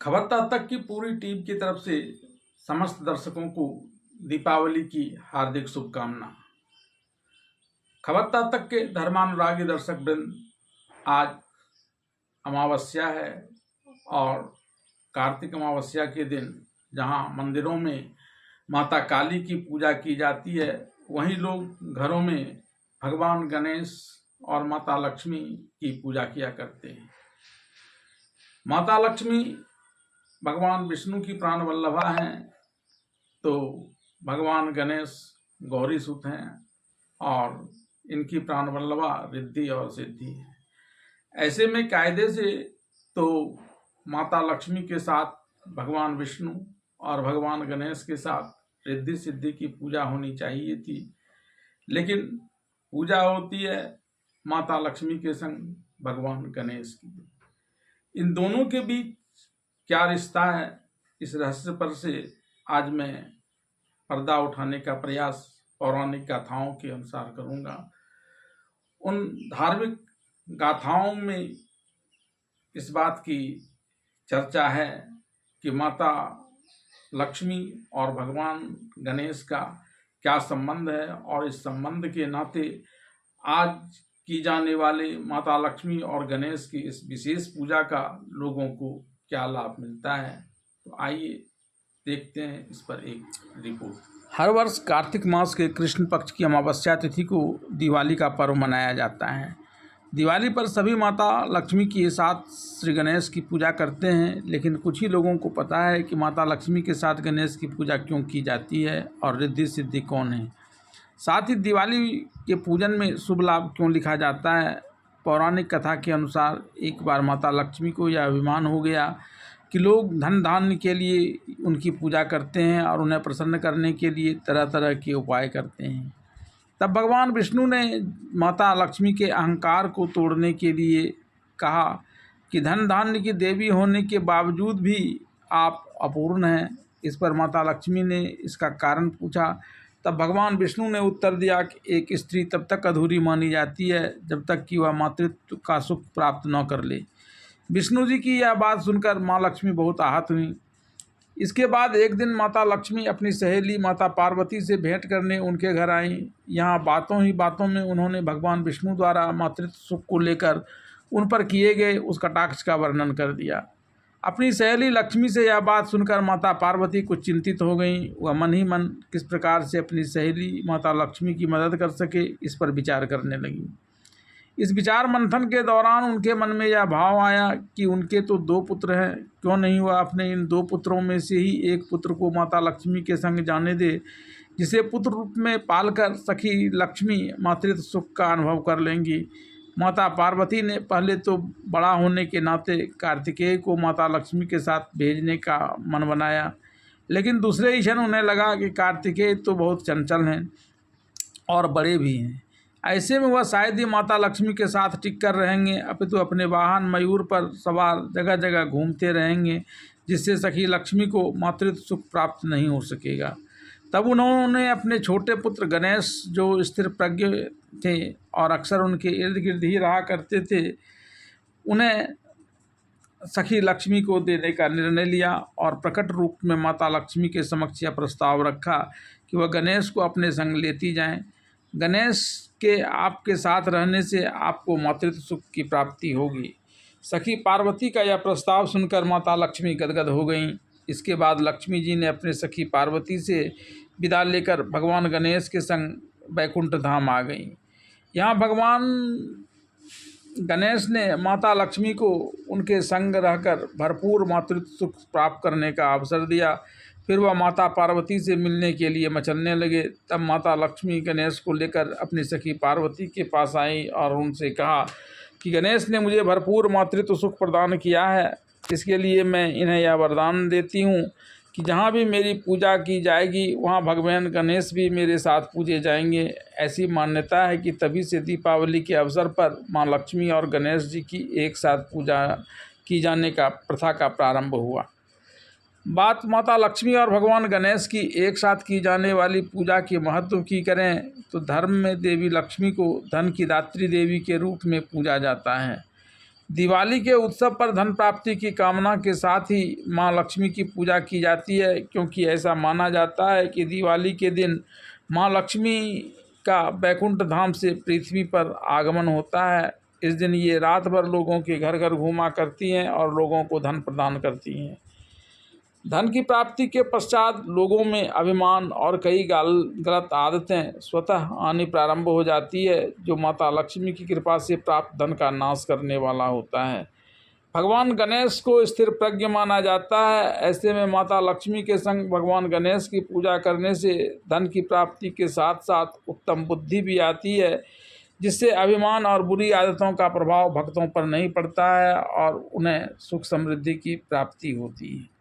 खबरदार तक की पूरी टीम की तरफ से समस्त दर्शकों को दीपावली की हार्दिक शुभकामना। खबरदार तक के धर्मानुरागी दर्शक वृंद, आज अमावस्या है और कार्तिक अमावस्या के दिन जहां मंदिरों में माता काली की पूजा की जाती है, वहीं लोग घरों में भगवान गणेश और माता लक्ष्मी की पूजा किया करते हैं। माता लक्ष्मी भगवान विष्णु की प्राण वल्लभा हैं, तो भगवान गणेश गौरी सुत हैं और इनकी प्राण वल्लभा रिद्धि और सिद्धि है। ऐसे में कायदे से तो माता लक्ष्मी के साथ भगवान विष्णु और भगवान गणेश के साथ रिद्धि सिद्धि की पूजा होनी चाहिए थी, लेकिन पूजा होती है माता लक्ष्मी के संग भगवान गणेश की। इन दोनों के बीच क्या रिश्ता है, इस रहस्य पर से आज मैं पर्दा उठाने का प्रयास पौराणिक गाथाओं के अनुसार करूंगा। उन धार्मिक गाथाओं में इस बात की चर्चा है कि माता लक्ष्मी और भगवान गणेश का क्या संबंध है, और इस संबंध के नाते आज की जाने वाले माता लक्ष्मी और गणेश की इस विशेष पूजा का लोगों को क्या लाभ मिलता है। तो आइए देखते हैं इस पर एक रिपोर्ट। हर वर्ष कार्तिक मास के कृष्ण पक्ष की अमावस्या तिथि को दिवाली का पर्व मनाया जाता है। दिवाली पर सभी माता लक्ष्मी के साथ श्री गणेश की पूजा करते हैं, लेकिन कुछ ही लोगों को पता है कि माता लक्ष्मी के साथ गणेश की पूजा क्यों की जाती है और रिद्धि सिद्धि कौन है। साथ ही दिवाली के पूजन में शुभ लाभ क्यों लिखा जाता है। पौराणिक कथा के अनुसार एक बार माता लक्ष्मी को यह अभिमान हो गया कि लोग धन धान्य के लिए उनकी पूजा करते हैं और उन्हें प्रसन्न करने के लिए तरह तरह के उपाय करते हैं। तब भगवान विष्णु ने माता लक्ष्मी के अहंकार को तोड़ने के लिए कहा कि धन धान्य की देवी होने के बावजूद भी आप अपूर्ण हैं। इस पर माता लक्ष्मी ने इसका कारण पूछा। तब भगवान विष्णु ने उत्तर दिया कि एक स्त्री तब तक अधूरी मानी जाती है जब तक कि वह मातृत्व का सुख प्राप्त न कर ले। विष्णु जी की यह बात सुनकर माँ लक्ष्मी बहुत आहत हुई। इसके बाद एक दिन माता लक्ष्मी अपनी सहेली माता पार्वती से भेंट करने उनके घर आईं। यहाँ बातों ही बातों में उन्होंने भगवान विष्णु द्वारा मातृत्व सुख को लेकर उन पर किए गए उस कटाक्ष का वर्णन कर दिया। अपनी सहेली लक्ष्मी से यह बात सुनकर माता पार्वती कुछ चिंतित हो गईं। वह मन ही मन किस प्रकार से अपनी सहेली माता लक्ष्मी की मदद कर सके, इस पर विचार करने लगी। इस विचार मंथन के दौरान उनके मन में यह भाव आया कि उनके तो 2 पुत्र हैं, क्यों नहीं वह अपने इन 2 पुत्रों में से ही एक पुत्र को माता लक्ष्मी के संग जाने दे, जिसे पुत्र रूप में पालकर सखी लक्ष्मी मातृत्व सुख का अनुभव कर लेंगी। माता पार्वती ने पहले तो बड़ा होने के नाते कार्तिकेय को माता लक्ष्मी के साथ भेजने का मन बनाया, लेकिन दूसरे ही क्षण उन्हें लगा कि कार्तिकेय तो बहुत चंचल हैं और बड़े भी हैं। ऐसे में वह शायद ही माता लक्ष्मी के साथ टिक कर रहेंगे, अपितु अपने वाहन मयूर पर सवार जगह जगह घूमते रहेंगे, जिससे सखी लक्ष्मी को मातृत्व सुख प्राप्त नहीं हो सकेगा। तब उन्होंने अपने छोटे पुत्र गणेश, जो स्थिर प्रज्ञ थे और अक्सर उनके इर्द गिर्द ही रहा करते थे, उन्हें सखी लक्ष्मी को देने का निर्णय लिया और प्रकट रूप में माता लक्ष्मी के समक्ष यह प्रस्ताव रखा कि वह गणेश को अपने संग लेती जाएं। गणेश के आपके साथ रहने से आपको मातृत्व सुख की प्राप्ति होगी। सखी पार्वती का यह प्रस्ताव सुनकर माता लक्ष्मी गदगद हो गईं। इसके बाद लक्ष्मी जी ने अपने सखी पार्वती से विदा लेकर भगवान गणेश के संग बैकुंठ धाम आ गईं। यहाँ भगवान गणेश ने माता लक्ष्मी को उनके संग रहकर भरपूर मातृत्व सुख प्राप्त करने का अवसर दिया। फिर वह माता पार्वती से मिलने के लिए मचलने लगे। तब माता लक्ष्मी गणेश को लेकर अपनी सखी पार्वती के पास आई और उनसे कहा कि गणेश ने मुझे भरपूर मातृत्व सुख प्रदान किया है, इसके लिए मैं इन्हें यह वरदान देती हूँ कि जहाँ भी मेरी पूजा की जाएगी वहाँ भगवान गणेश भी मेरे साथ पूजे जाएंगे। ऐसी मान्यता है कि तभी से दीपावली के अवसर पर माँ लक्ष्मी और गणेश जी की एक साथ पूजा की जाने का प्रथा का प्रारंभ हुआ। बात माता लक्ष्मी और भगवान गणेश की एक साथ की जाने वाली पूजा के महत्व की करें तो धर्म में देवी लक्ष्मी को धन की दात्री देवी के रूप में पूजा जाता है। दिवाली के उत्सव पर धन प्राप्ति की कामना के साथ ही माँ लक्ष्मी की पूजा की जाती है, क्योंकि ऐसा माना जाता है कि दिवाली के दिन माँ लक्ष्मी का वैकुंठ धाम से पृथ्वी पर आगमन होता है। इस दिन ये रात भर लोगों के घर घर घूमा करती हैं और लोगों को धन प्रदान करती हैं। धन की प्राप्ति के पश्चात लोगों में अभिमान और कई गलत आदतें स्वतः आनी प्रारंभ हो जाती है, जो माता लक्ष्मी की कृपा से प्राप्त धन का नाश करने वाला होता है। भगवान गणेश को स्थिर प्रज्ञ माना जाता है। ऐसे में माता लक्ष्मी के संग भगवान गणेश की पूजा करने से धन की प्राप्ति के साथ साथ उत्तम बुद्धि भी आती है, जिससे अभिमान और बुरी आदतों का प्रभाव भक्तों पर नहीं पड़ता है और उन्हें सुख समृद्धि की प्राप्ति होती है।